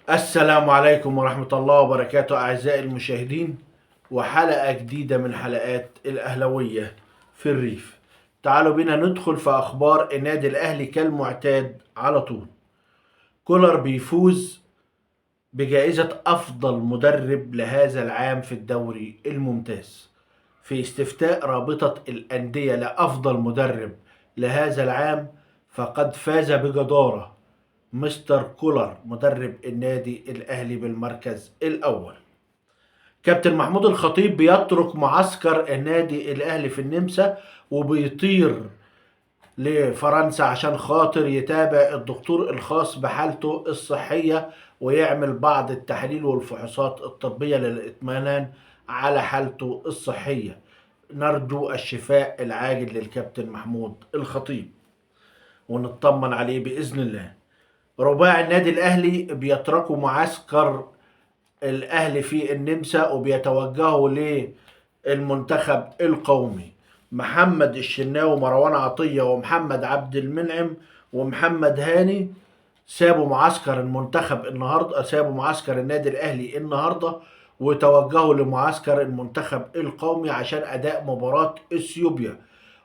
السلام عليكم ورحمة الله وبركاته أعزائي المشاهدين، وحلقة جديدة من حلقات الأهلوية في الريف. تعالوا بينا ندخل في أخبار النادي الأهلي كالمعتاد على طول. كولر بيفوز بجائزة أفضل مدرب لهذا العام في الدوري الممتاز. في استفتاء رابطة الأندية لأفضل مدرب لهذا العام، فقد فاز بجدارة مستر كولر مدرب النادي الأهلي بالمركز الأول. كابتن محمود الخطيب بيترك معسكر النادي الأهلي في النمسا وبيطير لفرنسا عشان خاطر يتابع الدكتور الخاص بحالته الصحية ويعمل بعض التحاليل والفحوصات الطبية للإطمئنان على حالته الصحية. نرجو الشفاء العاجل للكابتن محمود الخطيب ونطمن عليه بإذن الله. رباعي النادي الأهلي بيتركوا معسكر الأهلي في النمسا وبيتوجهوا للمنتخب القومي. محمد الشناوي ومروان عطية ومحمد عبد المنعم ومحمد هاني سابوا معسكر المنتخب النهارده، سابوا معسكر النادي الأهلي النهارده وتوجهوا لمعسكر المنتخب القومي عشان أداء مباراة اثيوبيا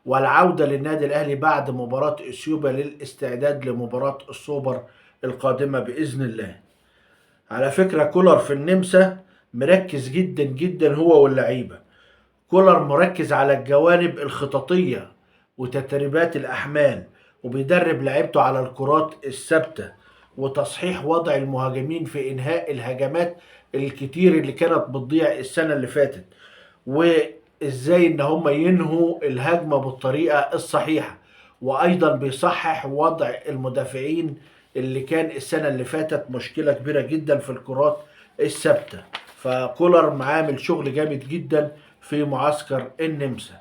والعودة للنادي الأهلي بعد مباراة اثيوبيا للاستعداد لمباراة السوبر القادمة بإذن الله. على فكرة كولر في النمسا مركز جدا جدا هو واللعيبة. كولر مركز على الجوانب الخططية وتدريبات الأحمال، وبيدرب لعيبته على الكرات الثابتة وتصحيح وضع المهاجمين في إنهاء الهجمات الكتير اللي كانت بتضيع السنة اللي فاتت، وإزاي إن هم ينهوا الهجمة بالطريقة الصحيحة. وأيضا بيصحح وضع المدافعين اللي كان السنة اللي فاتت مشكلة كبيرة جدا في الكرات الثابتة. فكولر عامل شغل جامد جدا في معسكر النمسا.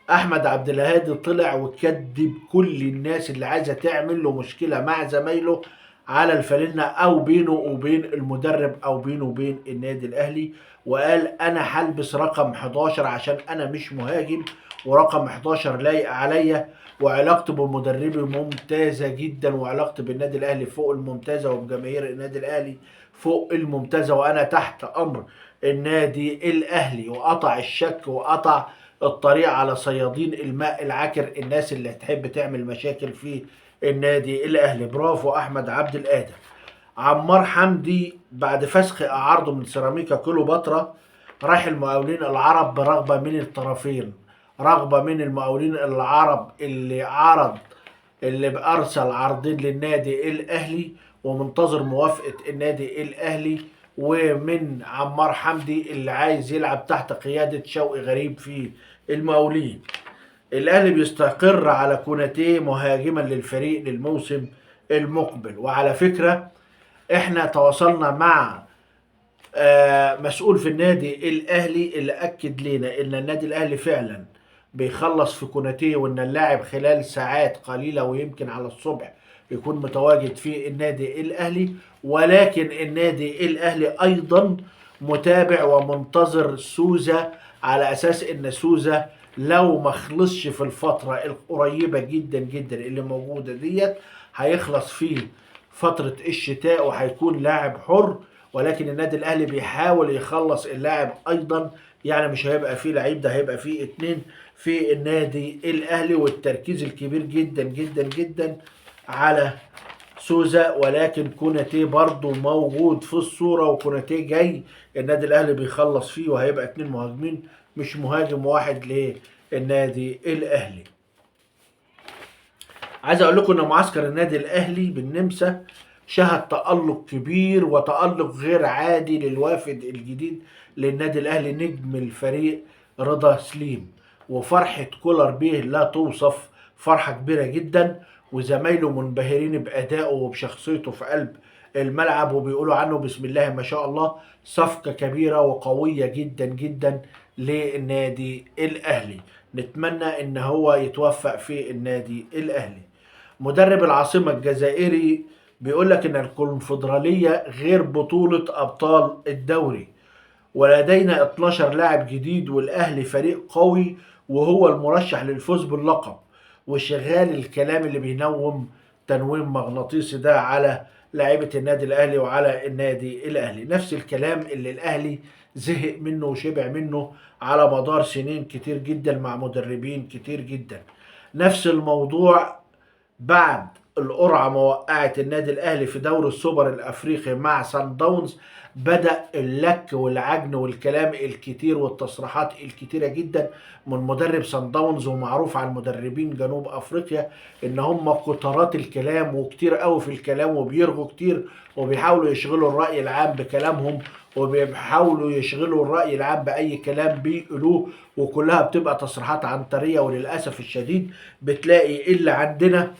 احمد عبد الهادي طلع وكذب كل الناس اللي عايزه تعمل له مشكله مع زمايله على الفالنة او بينه وبين المدرب او بينه وبين النادي الاهلي، وقال انا هلبس رقم 11 عشان انا مش مهاجم ورقم 11 لايق عليا، وعلاقتي بمدربي ممتازه جدا وعلاقتي بالنادي الاهلي فوق الممتازه وبجماهير النادي الاهلي فوق الممتازه، وانا تحت امر النادي الاهلي. وقطع الشك وقطع الطريق على صيادين الماء العكر، الناس اللي تحب تعمل مشاكل في النادي الاهلي. برافو احمد عبد القادر. عمار حمدي بعد فسخ اعارضه من سيراميكا كليوباترا راح المقاولين العرب برغبه من الطرفين، رغبه من المقاولين العرب اللي ارسل عرضين للنادي الاهلي ومنتظر موافقه النادي الاهلي، ومن عمار حمدي اللي عايز يلعب تحت قياده شوقي غريب في المقاولين. الاهلي بيستقر على كوناتيه مهاجما للفريق للموسم المقبل. وعلى فكره احنا تواصلنا مع مسؤول في النادي الاهلي اللي اكد لنا ان النادي الاهلي فعلا بيخلص في كوناتيه، وان اللاعب خلال ساعات قليله ويمكن على الصبح يكون متواجد في النادي الاهلي. ولكن النادي الاهلي ايضا متابع ومنتظر سوزا على اساس ان سوزا لو ما خلصش في الفتره القريبه جدا جدا اللي موجوده ديت هيخلص في فتره الشتاء وهيكون لاعب حر. ولكن النادي الاهلي بيحاول يخلص اللاعب ايضا، يعني مش هيبقى فيه لعيب، ده هيبقى فيه اتنين في النادي الاهلي، والتركيز الكبير جدا جدا جدا على سوزا. ولكن كوناتي برضو موجود في الصورة، وكوناتي جاي النادي الاهلي بيخلص فيه، وهيبقى اتنين مهاجمين مش مهاجم واحد للنادي الاهلي. عايز اقول لكم ان معسكر النادي الاهلي بالنمسا شهد تألق كبير وتألق غير عادي للوافد الجديد للنادي الاهلي نجم الفريق رضا سليم. وفرحة كولر بيه لا توصف، فرحة كبيرة جدا، وزمايله منبهرين بأدائه وبشخصيته في قلب الملعب وبيقولوا عنه بسم الله ما شاء الله صفقة كبيرة وقوية جدا جدا للنادي الأهلي. نتمنى ان هو يتوفق في النادي الأهلي. مدرب العاصمة الجزائري بيقول لك ان الكونفدرالية غير بطولة ابطال الدوري، ولدينا 12 لاعب جديد والاهلي فريق قوي وهو المرشح للفوز باللقب. وشغال الكلام اللي بينوم تنويم مغناطيسي ده على لاعيبه النادي الاهلي وعلى النادي الاهلي. نفس الكلام اللي الاهلي زهق منه وشبع منه على مدار سنين كتير جدا مع مدربين كتير جدا. نفس الموضوع بعد القرعه ما وقعت النادي الاهلي في دوري السوبر الافريقي مع سان داونز، بدأ اللك والعجن والكلام الكتير والتصريحات الكتيرة جدا من مدرب سان داونز. ومعروف عن مدربين جنوب افريقيا ان هم كترات الكلام وكتير قوي في الكلام وبيرغوا كتير وبيحاولوا يشغلوا الرأي العام بكلامهم وبيحاولوا يشغلوا الرأي العام بأي كلام بيقولوه، وكلها بتبقى تصريحات عنترية. وللأسف الشديد بتلاقي اللي عندنا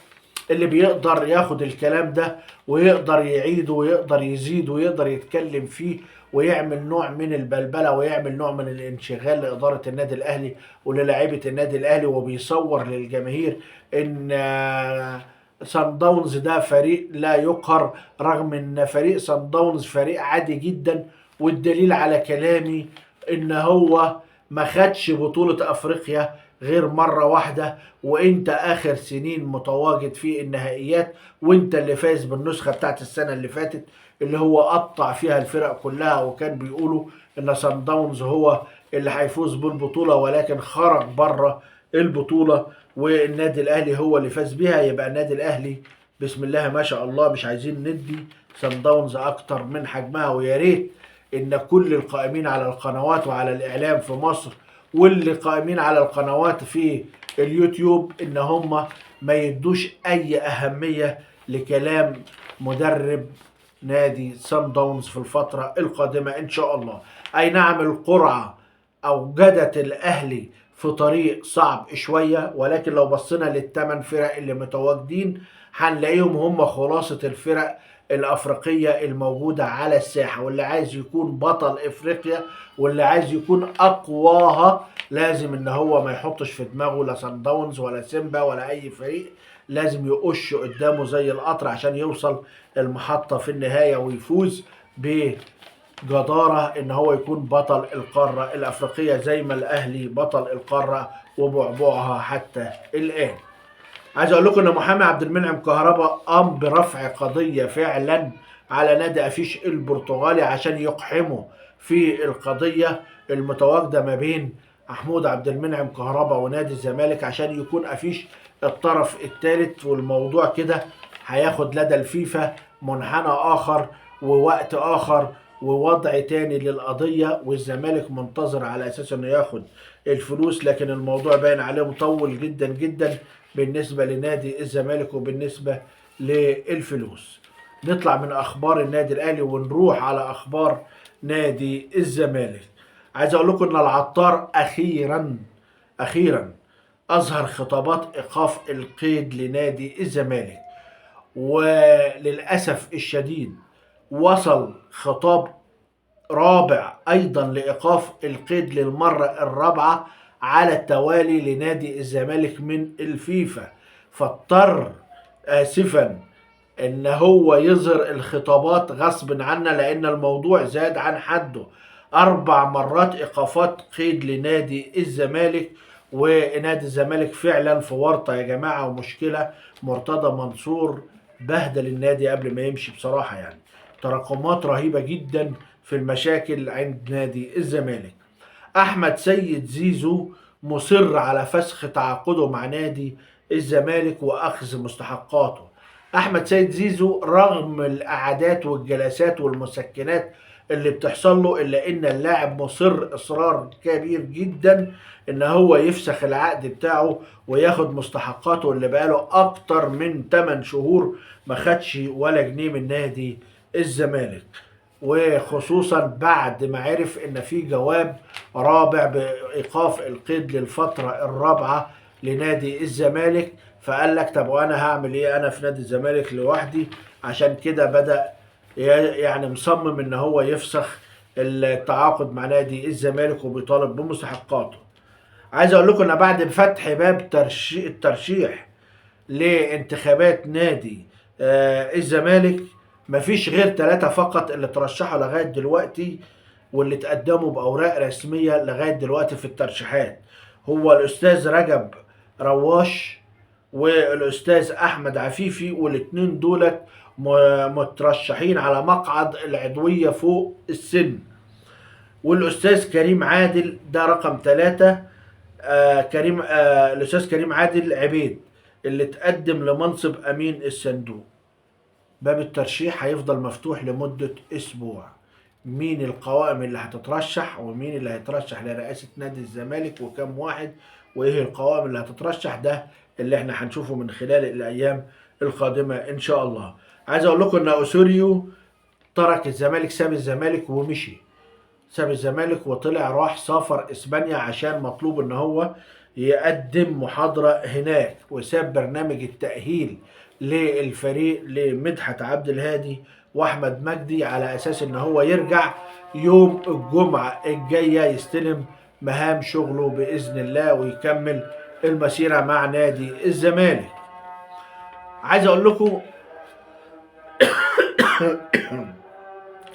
اللي بيقدر ياخد الكلام ده ويقدر يعيده ويقدر يزيد ويقدر يتكلم فيه ويعمل نوع من البلبلة ويعمل نوع من الانشغال لإدارة النادي الأهلي وللاعيبة النادي الأهلي، وبيصور للجماهير إن سان داونز ده فريق لا يقهر، رغم إن فريق سان داونز فريق عادي جدا. والدليل على كلامي إن هو ما خدش بطولة أفريقيا غير مرة واحدة، وانت اخر سنين متواجد في النهائيات، وانت اللي فاز بالنسخة بتاعت السنة اللي فاتت اللي هو قطع فيها الفرق كلها. وكان بيقولوا ان سان داونز هو اللي هيفوز بالبطولة، ولكن خرج بره البطولة والنادي الاهلي هو اللي فاز بيها. يبقى النادي الاهلي بسم الله ما شاء الله مش عايزين ندي سان داونز اكتر من حجمها. ويا ريت ان كل القائمين على القنوات وعلى الاعلام في مصر واللي قائمين على القنوات في اليوتيوب ان هم ما يدوش اي اهمية لكلام مدرب نادي سان داونز في الفترة القادمة ان شاء الله. اي نعم القرعة اوجدت الاهلي في طريق صعب شوية، ولكن لو بصينا للثمان فرق اللي متواجدين هنلاقيهم هم خلاصة الفرق الافريقيه الموجوده على الساحه. واللي عايز يكون بطل افريقيا واللي عايز يكون اقواها لازم ان هو ما يحطش في دماغه لا سان داونز ولا سيمبا ولا اي فريق، لازم يقش قدامه زي القطر عشان يوصل المحطه في النهايه ويفوز بجداره ان هو يكون بطل القاره الافريقيه زي ما الاهلي بطل القاره وبعبعها حتى الان. عايز اقول لكم ان محامي عبد المنعم كهربا قام برفع قضيه فعلا على نادي افيش البرتغالي عشان يقحمه في القضيه المتواجده ما بين محمود عبد المنعم كهربا ونادي الزمالك، عشان يكون افيش الطرف الثالث. والموضوع كده هياخد لدى الفيفا منحنى اخر ووقت اخر ووضع تاني للقضيه، والزمالك منتظر على اساس انه ياخد الفلوس. لكن الموضوع باين عليه مطول جدا جدا بالنسبة لنادي الزمالك وبالنسبة للفلوس. نطلع من أخبار النادي الأهلي ونروح على أخبار نادي الزمالك. عايز أقول لكم إن العطار أخيرا أظهر خطابات إيقاف القيد لنادي الزمالك. وللأسف الشديد وصل خطاب رابع أيضا لإيقاف القيد للمرة الرابعة على التوالي لنادي الزمالك من الفيفا. فاضطر آسفا ان هو يظهر الخطابات غصب عنه لان الموضوع زاد عن حده. 4 مرات ايقافات قيد لنادي الزمالك، ونادي الزمالك فعلا في ورطة يا جماعة ومشكلة. مرتضى منصور بهدل النادي قبل ما يمشي بصراحة، يعني تراكمات رهيبة جدا في المشاكل عند نادي الزمالك. احمد سيد زيزو مصر على فسخ تعاقده مع نادي الزمالك واخذ مستحقاته. احمد سيد زيزو رغم القعدات والجلسات والمسكنات اللي بتحصل له الا ان اللاعب مصر اصرار كبير جدا ان هو يفسخ العقد بتاعه وياخد مستحقاته اللي بقاله اكتر من 8 شهور ما خدش ولا جنيه من نادي الزمالك. وخصوصا بعد ما عرف ان في جواب رابع بايقاف القيد للفتره الرابعه لنادي الزمالك، فقال لك طب وانا هعمل ايه؟ انا في نادي الزمالك لوحدي. عشان كده بدأ يعني مصمم ان هو يفسخ التعاقد مع نادي الزمالك وبيطالب بمستحقاته. عايز اقول لكم ان بعد فتح باب الترشيح لانتخابات نادي الزمالك مفيش غير 3 فقط اللي ترشحوا لغاية دلوقتي واللي تقدموا بأوراق رسمية لغاية دلوقتي في الترشيحات. هو الأستاذ رجب رواش والأستاذ أحمد عفيفي، والاتنين دولت مترشحين على مقعد العضوية فوق السن. والأستاذ كريم عادل ده رقم 3. الأستاذ كريم عادل عبيد اللي تقدم لمنصب أمين الصندوق. باب الترشيح هيفضل مفتوح لمدة أسبوع. مين القوائم اللي هتترشح ومين اللي هيترشح لرئاسة نادي الزمالك وكم واحد وإيه القوائم اللي هتترشح، ده اللي احنا هنشوفه من خلال الأيام القادمة إن شاء الله. عايز أقول لكم إن أوسوريو ترك الزمالك، ساب الزمالك ومشي، ساب الزمالك وطلع راح سافر اسبانيا عشان مطلوب ان هو يقدم محاضرة هناك، وساب برنامج التأهيل للفريق لمدحت عبد الهادي واحمد مجدي على اساس ان هو يرجع يوم الجمعة الجاية يستلم مهام شغله بإذن الله ويكمل المسيرة مع نادي الزمالك. عايز اقول لكم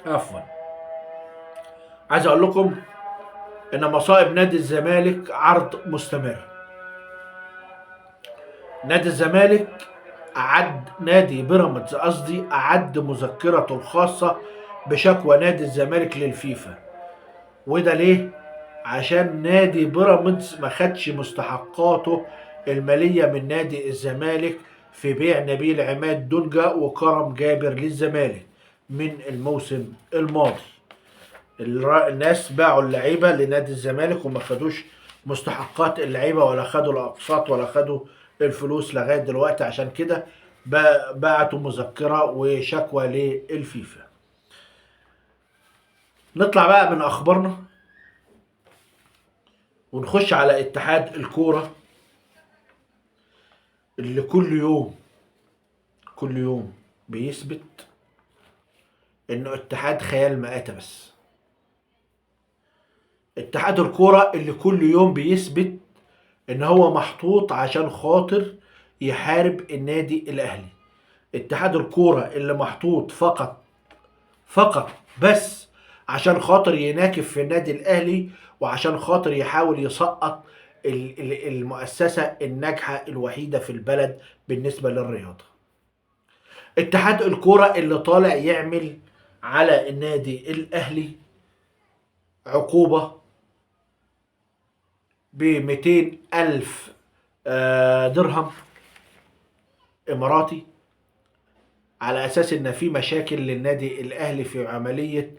عفوا عايز اقول لكم ان مصائب نادي الزمالك عرض مستمر. نادي الزمالك نادي بيراميدز اعد مذكرته الخاصة بشكوى نادي الزمالك للفيفا. وده ليه؟ عشان نادي بيراميدز ما خدش مستحقاته المالية من نادي الزمالك في بيع نبيل عماد دونجا وكرم جابر للزمالك من الموسم الماضي. الناس باعوا اللعيبه لنادي الزمالك وما خدوش مستحقات اللعيبه ولا خدوا الاقساط ولا خدوا الفلوس لغايه دلوقتي، عشان كده بعتوا مذكره وشكوى للفيفا. نطلع بقى من اخبارنا ونخش على اتحاد الكوره اللي كل يوم بيثبت انه اتحاد خيال مآتة. بس اتحاد الكوره اللي كل يوم بيثبت ان هو محطوط عشان خاطر يحارب النادي الاهلي. اتحاد الكوره اللي محطوط فقط بس عشان خاطر يناكف في النادي الاهلي وعشان خاطر يحاول يسقط المؤسسة الناجحة الوحيدة في البلد بالنسبة للرياضة. اتحاد الكوره اللي طالع يعمل على النادي الاهلي عقوبة ب200 ألف درهم إماراتي على أساس إن في مشاكل للنادي الأهلي في عملية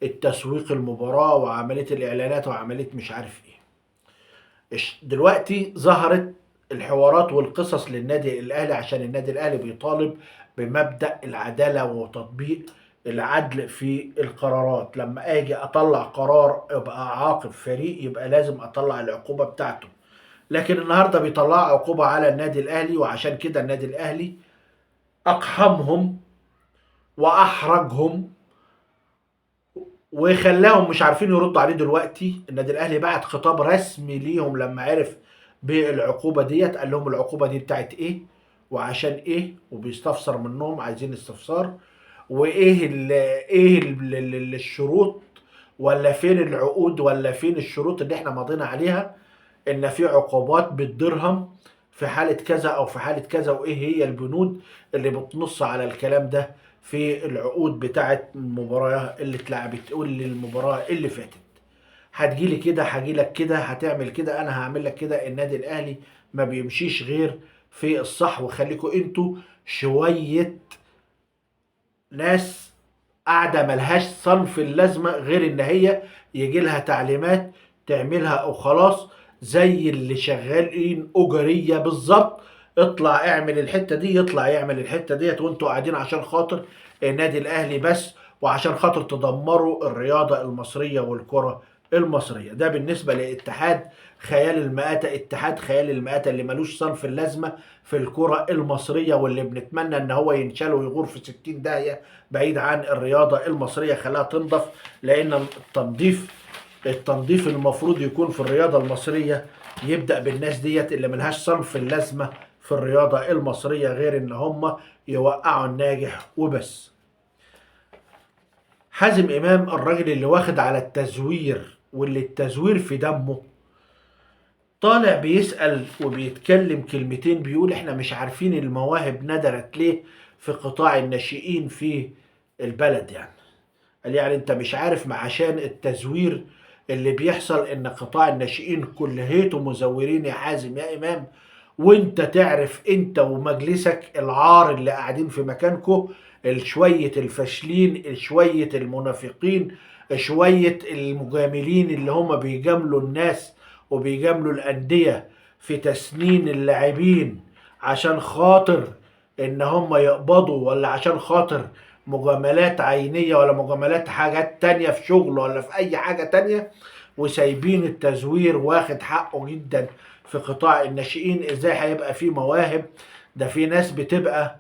التسويق المباراة وعملية الإعلانات وعملية مش عارف إيه. دلوقتي ظهرت الحوارات والقصص للنادي الأهلي عشان النادي الأهلي بيطالب بمبدأ العدالة وتطبيق العدل في القرارات. لما اجي اطلع قرار ابقى اعاقب فريق يبقى لازم اطلع العقوبة بتاعته، لكن النهاردة بيطلع عقوبة على النادي الاهلي، وعشان كده النادي الاهلي اقحمهم واحرجهم وخلاهم مش عارفين يردوا عليه. دلوقتي النادي الاهلي بعت خطاب رسمي ليهم لما عرف بالعقوبة ديت، قال لهم العقوبة دي بتاعت ايه وعشان ايه، وبيستفسر منهم، عايزين استفسار وايه الشروط ولا فين العقود ولا فين الشروط اللي احنا ماضينا عليها ان في عقوبات بالدرهم في حالة كذا او في حالة كذا، وايه هي البنود اللي بتنص على الكلام ده في العقود بتاعت المباراة اللي اتلعبت. تقول لي المباراة اللي فاتت هتجيلي كده هجيلك كده هتعمل كده انا هعمل لك كده. النادي الاهلي ما بيمشيش غير في الصح، وخليكوا انتوا شوية ناس قاعدة ملهاش صنف اللازمة غير ان هي يجي لها تعليمات تعملها او خلاص، زي اللي شغالين اجرية بالظبط. اطلع اعمل الحتة دي يطلع يعمل الحتة ديت، وانتوا قاعدين عشان خاطر النادي الاهلي بس وعشان خاطر تدمروا الرياضة المصرية والكرة المصرية. ده بالنسبة لاتحاد خيال المآتة. اتحاد خيال المآتة اللي ملوش صنف اللازمة في الكرة المصرية، واللي بنتمنى ان هو ينشال ويغور في 60 داهية بعيد عن الرياضة المصرية، خلاها تنضف. لان التنظيف المفروض يكون في الرياضة المصرية يبدأ بالناس ديت اللي ملهاش صنف اللازمة في الرياضة المصرية غير ان هم يوقعوا الناجح وبس. حازم امام الراجل اللي واخد على التزوير واللي التزوير في دمه، طالع بيسأل وبيتكلم كلمتين، بيقول احنا مش عارفين المواهب ندرت ليه في قطاع الناشئين في البلد يعني. قال يعني انت مش عارف مع عشان التزوير اللي بيحصل ان قطاع الناشئين كليته مزورين يا حازم يا امام، وانت تعرف انت ومجلسك العار اللي قاعدين في مكانكو، شوية الفاشلين، شوية المنافقين، شوية المجاملين اللي هم بيجاملوا الناس وبيجاملوا الأندية في تسنين اللاعبين عشان خاطر ان هم يقبضوا، ولا عشان خاطر مجاملات عينية ولا مجاملات حاجات تانية في شغل ولا في اي حاجة تانية، وسايبين التزوير واخد حقه جدا في قطاع الناشئين. ازاي هيبقى في مواهب؟ ده في ناس بتبقى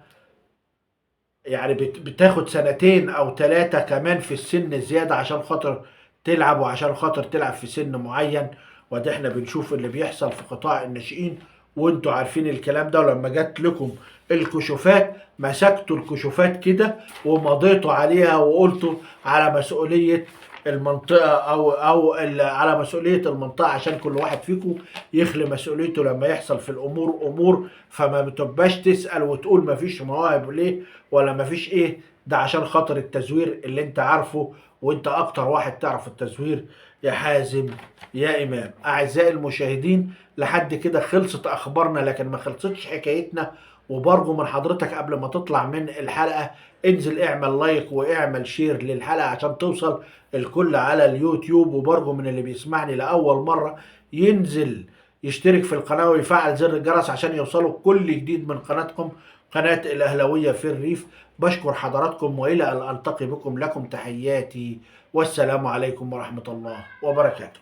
يعني بتاخد سنتين او ثلاثة كمان في السن زيادة عشان خاطر تلعب، وعشان خاطر تلعب في سن معين. وده احنا بنشوف اللي بيحصل في قطاع الناشئين، وانتوا عارفين الكلام ده. ولما جات لكم الكشوفات مسكتوا الكشوفات كده ومضيتوا عليها وقلتوا على مسؤولية المنطقة على مسؤولية المنطقة، عشان كل واحد فيكم يخلي مسؤوليته لما يحصل في الأمور أمور، فما بتبقاش تسأل وتقول مفيش مواهب ليه ولا مفيش إيه. ده عشان خاطر التزوير اللي أنت عارفه، وأنت أكتر واحد تعرف التزوير يا حازم يا إمام. أعزائي المشاهدين، لحد كده خلصت أخبارنا، لكن ما خلصتش حكايتنا. وبرجو من حضرتك قبل ما تطلع من الحلقة انزل اعمل لايك واعمل شير للحلقة عشان توصل الكل على اليوتيوب. وبرجو من اللي بيسمعني لأول مرة ينزل يشترك في القناة ويفعل زر الجرس عشان يوصلوا كل جديد من قناتكم، قناة الأهلاوية في الريف. بشكر حضراتكم وإلى أن ألتقي بكم، لكم تحياتي والسلام عليكم ورحمة الله وبركاته.